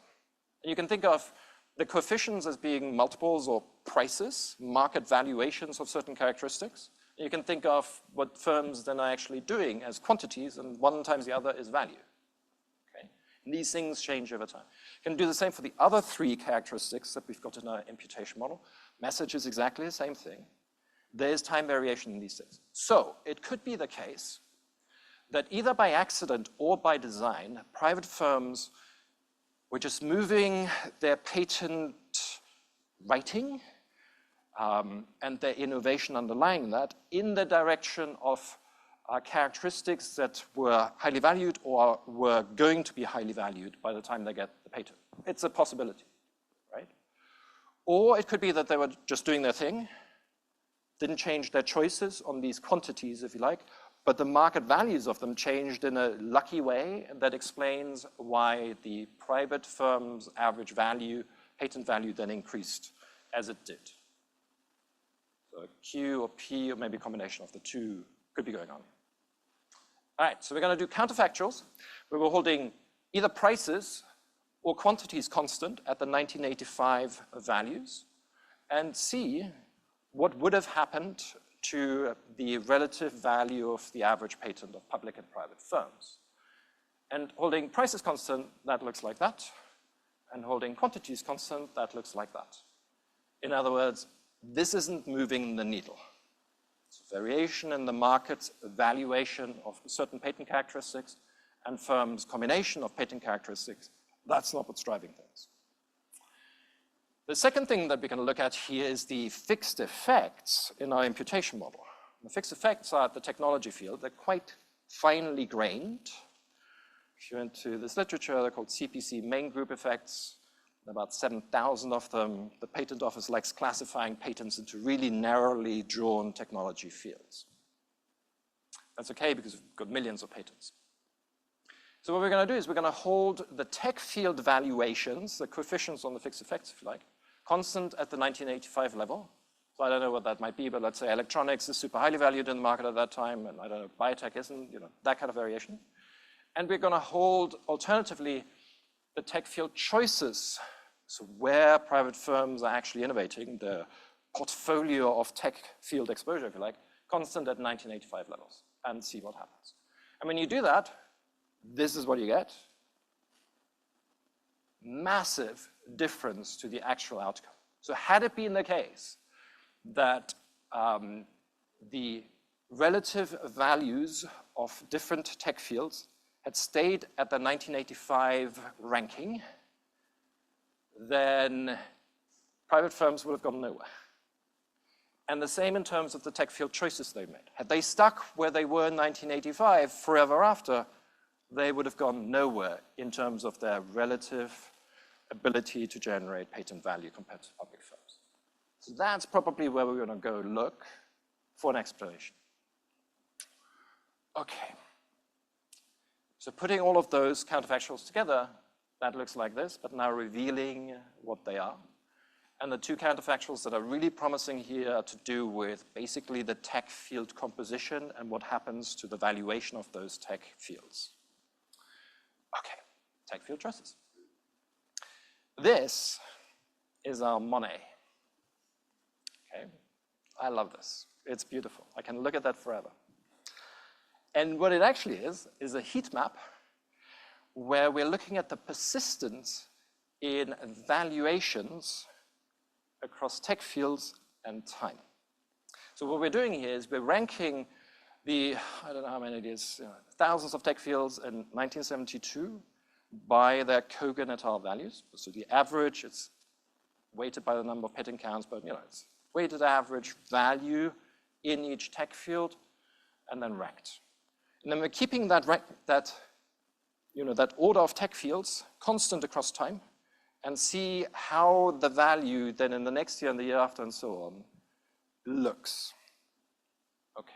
And you can think of the coefficients as being multiples or prices, market valuations of certain characteristics. And you can think of what firms then are actually doing as quantities, and one times the other is value. Okay? And these things change over time. You can do the same for the other 3 characteristics that we've got in our imputation model. Message is exactly the same thing. There's time variation in these things. So it could be the case that either by accident or by design, private firms were just moving their patent writing and their innovation underlying that in the direction of characteristics that were highly valued or were going to be highly valued by the time they get the patent. It's a possibility, right? Or it could be that they were just doing their thing, didn't change their choices on these quantities, if you like, but the market values of them changed in a lucky way that explains why the private firm's average value, patent value, then increased as it did. So Q or P, or maybe a combination of the 2 could be going on. All right, so we're going to do counterfactuals, where we're holding either prices or quantities constant at the 1985 values, and see what would have happened to the relative value of the average patent of public and private firms. And holding prices constant, that looks like that. And holding quantities constant, that looks like that. In other words, this isn't moving the needle. It's variation in the market's valuation of certain patent characteristics and firms' combination of patent characteristics. That's not what's driving things. The second thing that we're going to look at here is the fixed effects in our imputation model. The fixed effects are at the technology field. They're quite finely grained. If you're into this literature, they're called CPC main group effects. There are about 7,000 of them. The patent office likes classifying patents into really narrowly drawn technology fields. That's okay because we've got millions of patents. So what we're going to do is we're going to hold the tech field valuations, the coefficients on the fixed effects, if you like, constant at the 1985 level. So I don't know what that might be, but let's say electronics is super highly valued in the market at that time, and I don't know, biotech isn't, that kind of variation. And we're going to hold, alternatively, the tech field choices, so where private firms are actually innovating, the portfolio of tech field exposure, if you like, constant at 1985 levels, and see what happens. And when you do that, this is what you get. Massive difference to the actual outcome. So had it been the case that the relative values of different tech fields had stayed at the 1985 ranking, then private firms would have gone nowhere. And the same in terms of the tech field choices they made. Had they stuck where they were in 1985 forever after, they would have gone nowhere in terms of their relative ability to generate patent value compared to public firms. So that's probably where we're going to go look for an explanation. Okay. So putting all of those counterfactuals together, that looks like this, but now revealing what they are. And the two counterfactuals that are really promising here are to do with basically the tech field composition and what happens to the valuation of those tech fields. Okay, tech field choices. This is our Monet. Okay, I love this. It's beautiful. I can look at that forever. And what it actually is a heat map where we're looking at the persistence in valuations across tech fields and time. So what we're doing here is we're ranking the, I don't know how many it is, thousands of tech fields in 1972 by their Kogan et al. Values. So the average, it's weighted by the number of patent counts, but it's weighted average value in each tech field and then ranked. And then we're keeping that order of tech fields constant across time and see how the value then in the next year and the year after and so on looks. Okay.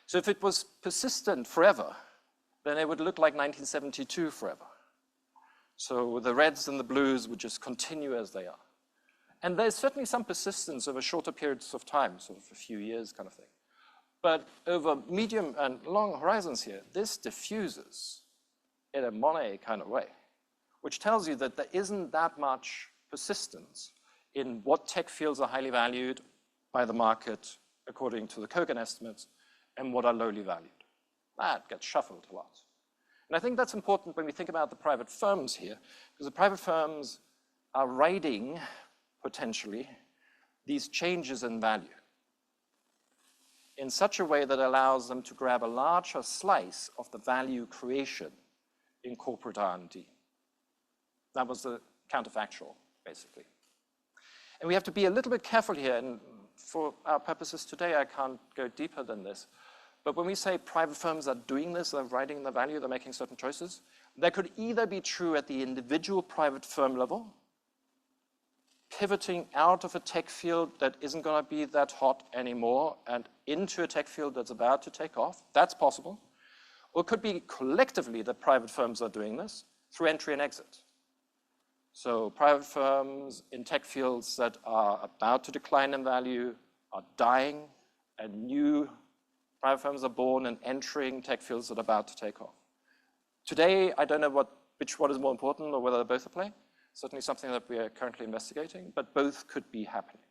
So if it was persistent forever, then it would look like 1972 forever. So the reds and the blues would just continue as they are. And there's certainly some persistence over shorter periods of time, sort of a few years kind of thing. But over medium and long horizons here, this diffuses in a Monet kind of way, which tells you that there isn't that much persistence in what tech fields are highly valued by the market according to the Kogan estimates and what are lowly valued. That gets shuffled a lot. And I think that's important when we think about the private firms here, because the private firms are riding, potentially, these changes in value in such a way that allows them to grab a larger slice of the value creation in corporate R&D. That was the counterfactual, basically. And we have to be a little bit careful here, and for our purposes today, I can't go deeper than this. But when we say private firms are doing this, they're riding the value, they're making certain choices, that could either be true at the individual private firm level, pivoting out of a tech field that isn't going to be that hot anymore and into a tech field that's about to take off. That's possible. Or it could be collectively that private firms are doing this through entry and exit. So private firms in tech fields that are about to decline in value are dying, and new private firms are born and entering tech fields that are about to take off. Today, I don't know which one is more important or whether they're both at play. Certainly something that we are currently investigating, but both could be happening.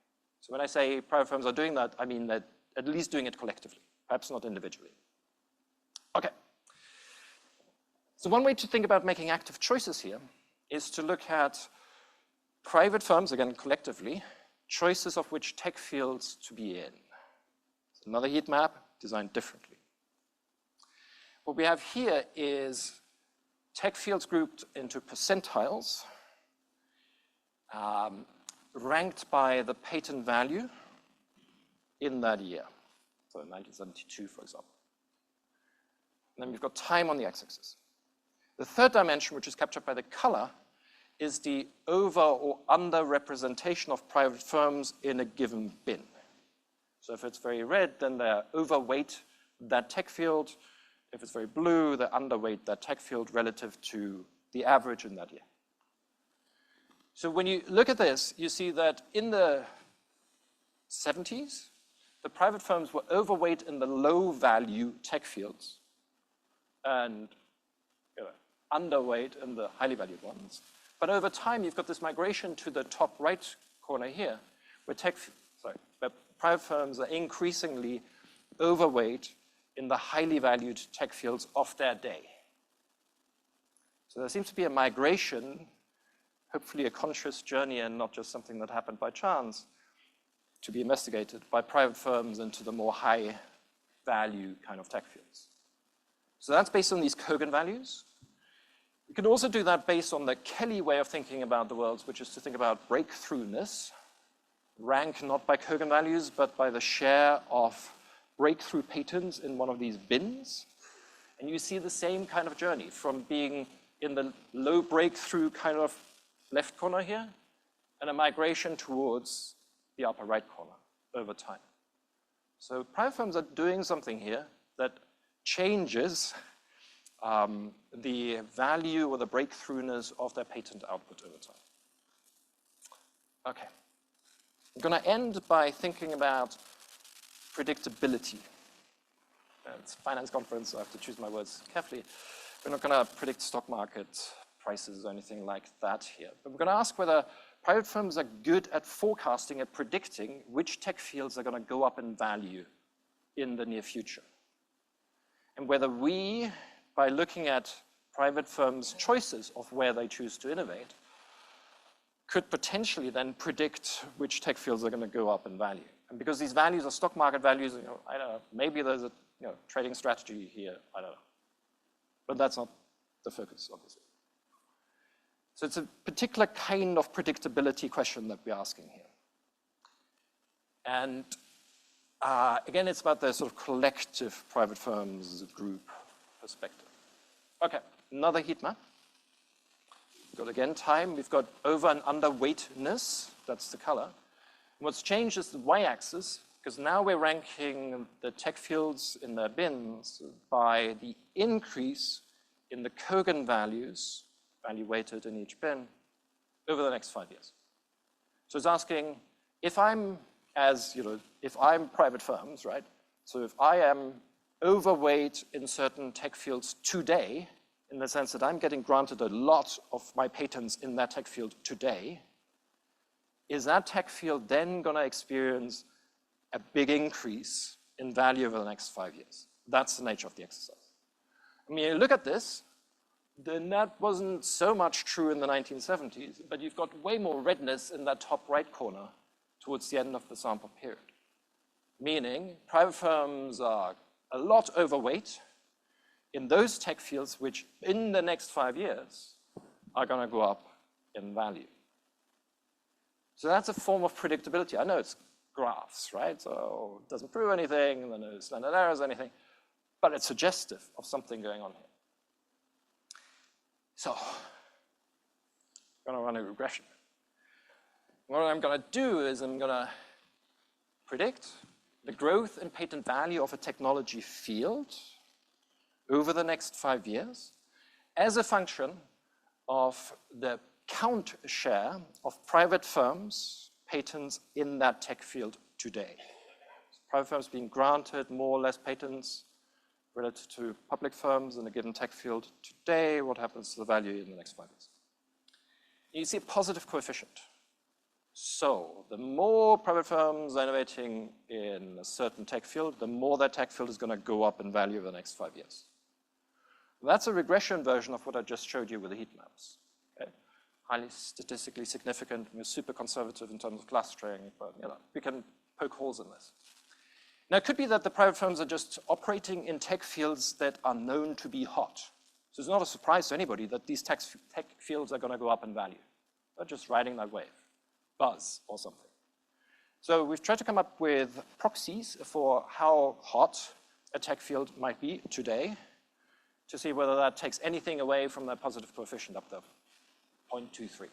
So when I say private firms are doing that, I mean they're at least doing it collectively, perhaps not individually. Okay. So one way to think about making active choices here is to look at private firms, again collectively, choices of which tech fields to be in. So another heat map designed differently. What we have here is tech fields grouped into percentiles, ranked by the patent value in that year. So 1972, for example. And then we've got time on the x-axis. The third dimension, which is captured by the color, is the over or under representation of private firms in a given bin. So if it's very red, then they're overweight that tech field. If it's very blue, they're underweight that tech field relative to the average in that year. So when you look at this, you see that in the 70s, the private firms were overweight in the low value tech fields and underweight in the highly valued ones. But over time, you've got this migration to the top right corner here, where private firms are increasingly overweight in the highly valued tech fields of their day. So there seems to be a migration, hopefully a conscious journey and not just something that happened by chance, to be investigated by private firms into the more high value kind of tech fields. So that's based on these Kogan values. You can also do that based on the Kelly way of thinking about the world, which is to think about breakthroughness, rank not by Kogan values, but by the share of breakthrough patents in one of these bins. And you see the same kind of journey from being in the low breakthrough kind of left corner here, and a migration towards the upper right corner over time. So private firms are doing something here that changes the value or the breakthroughness of their patent output over time. Okay. I'm going to end by thinking about predictability. It's a finance conference, so I have to choose my words carefully. We're not going to predict stock market prices or anything like that here. But we're going to ask whether private firms are good at forecasting and predicting which tech fields are going to go up in value in the near future. And whether we, by looking at private firms' choices of where they choose to innovate, could potentially then predict which tech fields are going to go up in value. And because these values are stock market values, I don't know, maybe there's a trading strategy here, I don't know. But that's not the focus, obviously. So it's a particular kind of predictability question that we're asking here. And again, it's about the sort of collective private firms group perspective. Okay, another heat map. We've got again time, we've got over and underweightness, that's the color. What's changed is the y-axis, because now we're ranking the tech fields in their bins by the increase in the Kogan values, value weighted in each bin, over the next 5 years. So it's asking, if I'm private firms, right? So if I am overweight in certain tech fields today, in the sense that I'm getting granted a lot of my patents in that tech field today, is that tech field then going to experience a big increase in value over the next 5 years? That's the nature of the exercise. I mean, you look at this, then that wasn't so much true in the 1970s, but you've got way more redness in that top right corner towards the end of the sample period. Meaning, private firms are a lot overweight in those tech fields which in the next 5 years are going to go up in value. So that's a form of predictability. I know it's graphs, right? So it doesn't prove anything, there are no standard errors or anything, but it's suggestive of something going on here. So, I'm going to run a regression. What I'm going to do is I'm going to predict the growth in patent value of a technology field over the next 5 years as a function of the count share of private firms' patents in that tech field today. So private firms being granted more or less patents relative to public firms in a given tech field today, what happens to the value in the next 5 years? You see a positive coefficient. So the more private firms are innovating in a certain tech field, the more that tech field is going to go up in value over the next 5 years. That's a regression version of what I just showed you with the heat maps. Okay? Highly statistically significant. We're super conservative in terms of clustering, but we can poke holes in this. Now, it could be that the private firms are just operating in tech fields that are known to be hot. So it's not a surprise to anybody that these tech fields are going to go up in value. They're just riding that wave, buzz or something. So we've tried to come up with proxies for how hot a tech field might be today to see whether that takes anything away from that positive coefficient up there, 0.23.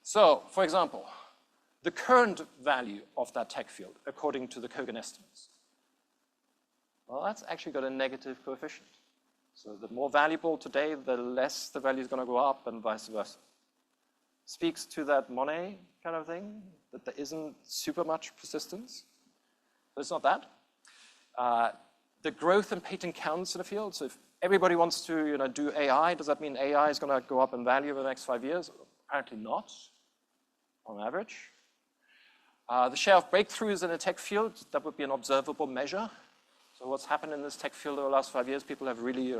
So, for example, the current value of that tech field, according to the Kogan estimates, well, that's actually got a negative coefficient. So the more valuable today, the less the value is going to go up, and vice versa. Speaks to that Monet kind of thing, that there isn't super much persistence. But it's not that. The growth in patent counts in the field. So if everybody wants to do AI, does that mean AI is going to go up in value over the next 5 years? Apparently not, on average. The share of breakthroughs in a tech field, that would be an observable measure. So what's happened in this tech field over the last 5 years, people have really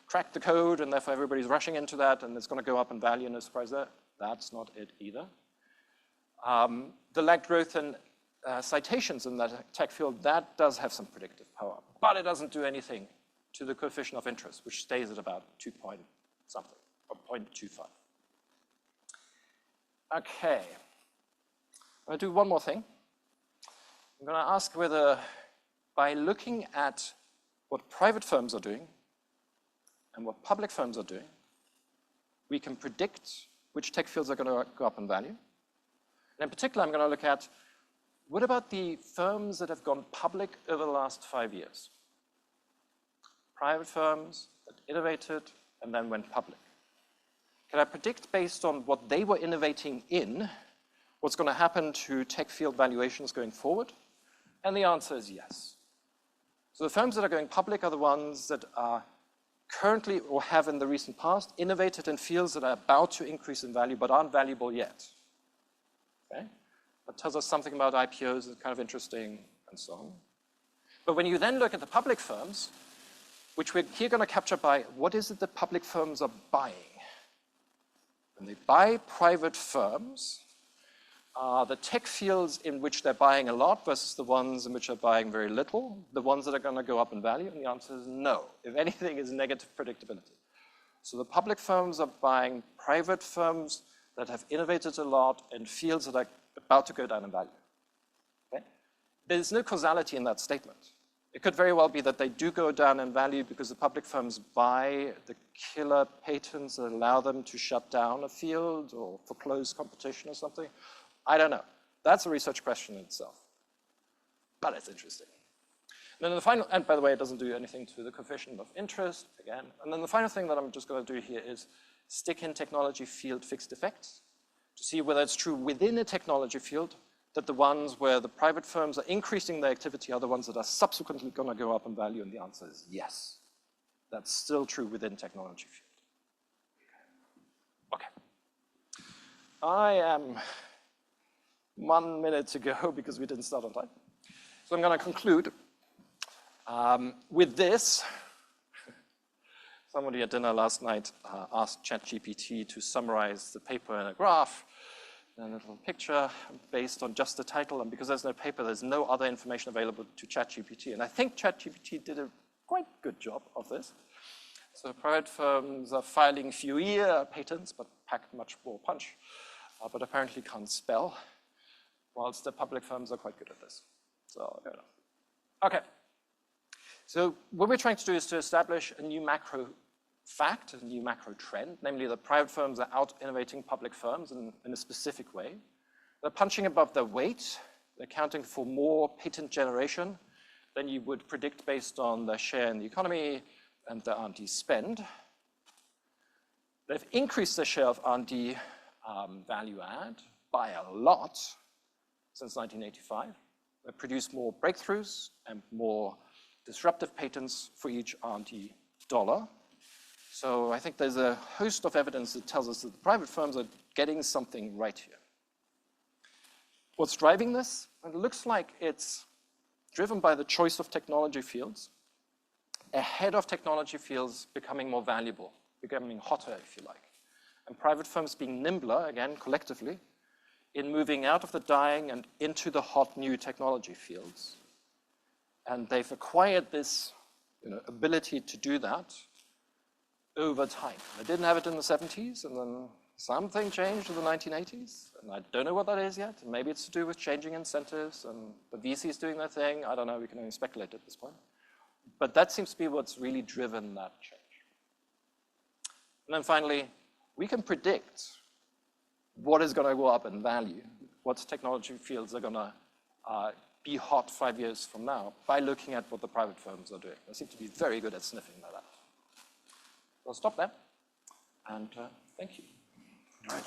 cracked the code, and therefore everybody's rushing into that, and it's going to go up in value, no surprise there. That's not it either. The lagged growth in citations in that tech field, that does have some predictive power, but it doesn't do anything to the coefficient of interest, which stays at about 2 point something, or 0.25. Okay. I'm going to do one more thing. I'm going to ask whether, by looking at what private firms are doing and what public firms are doing, we can predict which tech fields are going to go up in value. And in particular, I'm going to look at what about the firms that have gone public over the last 5 years? Private firms that innovated and then went public. Can I predict based on what they were innovating in what's going to happen to tech field valuations going forward? And the answer is yes. So the firms that are going public are the ones that are currently or have in the recent past innovated in fields that are about to increase in value but aren't valuable yet. Okay? That tells us something about IPOs, it's kind of interesting, and so on. But when you then look at the public firms, which we're here going to capture by what is it that public firms are buying? When they buy private firms, the tech fields in which they're buying a lot versus the ones in which they're buying very little, the ones that are going to go up in value? And the answer is no. If anything, is negative predictability. So the public firms are buying private firms that have innovated a lot in fields that are about to go down in value. Okay? There's no causality in that statement. It could very well be that they do go down in value because the public firms buy the killer patents that allow them to shut down a field or foreclose competition or something. I don't know. That's a research question in itself. But it's interesting. And then the final, and by the way, it doesn't do anything to the coefficient of interest, again. And then the final thing that I'm just going to do here is stick in technology field fixed effects to see whether it's true within a technology field that the ones where the private firms are increasing their activity are the ones that are subsequently going to go up in value, and the answer is yes. That's still true within technology field. Okay. I am 1 minute to go because we didn't start on time. So I'm going to conclude with this. Somebody at dinner last night asked ChatGPT to summarize the paper in a graph, and a little picture based on just the title. And because there's no paper, there's no other information available to ChatGPT. And I think ChatGPT did a quite good job of this. So private firms are filing fewer patents, but packed much more punch, but apparently can't spell, whilst the public firms are quite good at this. So, okay. So what we're trying to do is to establish a new macro fact, a new macro trend, namely that private firms are out-innovating public firms in a specific way. They're punching above their weight. They're accounting for more patent generation than you would predict based on their share in the economy and their R&D spend. They've increased their share of R&D value add by a lot since 1985. They produce more breakthroughs and more disruptive patents for each R&D dollar. So I think there's a host of evidence that tells us that the private firms are getting something right here. What's driving this? It looks like it's driven by the choice of technology fields ahead of technology fields becoming more valuable, becoming hotter, if you like. And private firms being nimbler, again, collectively, in moving out of the dying and into the hot new technology fields. And they've acquired this ability to do that over time. They didn't have it in the 70s, and then something changed in the 1980s, and I don't know what that is yet. Maybe it's to do with changing incentives and the VCs doing their thing. I don't know, we can only speculate at this point. But that seems to be what's really driven that change. And then finally, we can predict what is going to go up in value, what technology fields are going to be hot 5 years from now by looking at what the private firms are doing. They seem to be very good at sniffing that out. I'll stop there, and thank you. Thank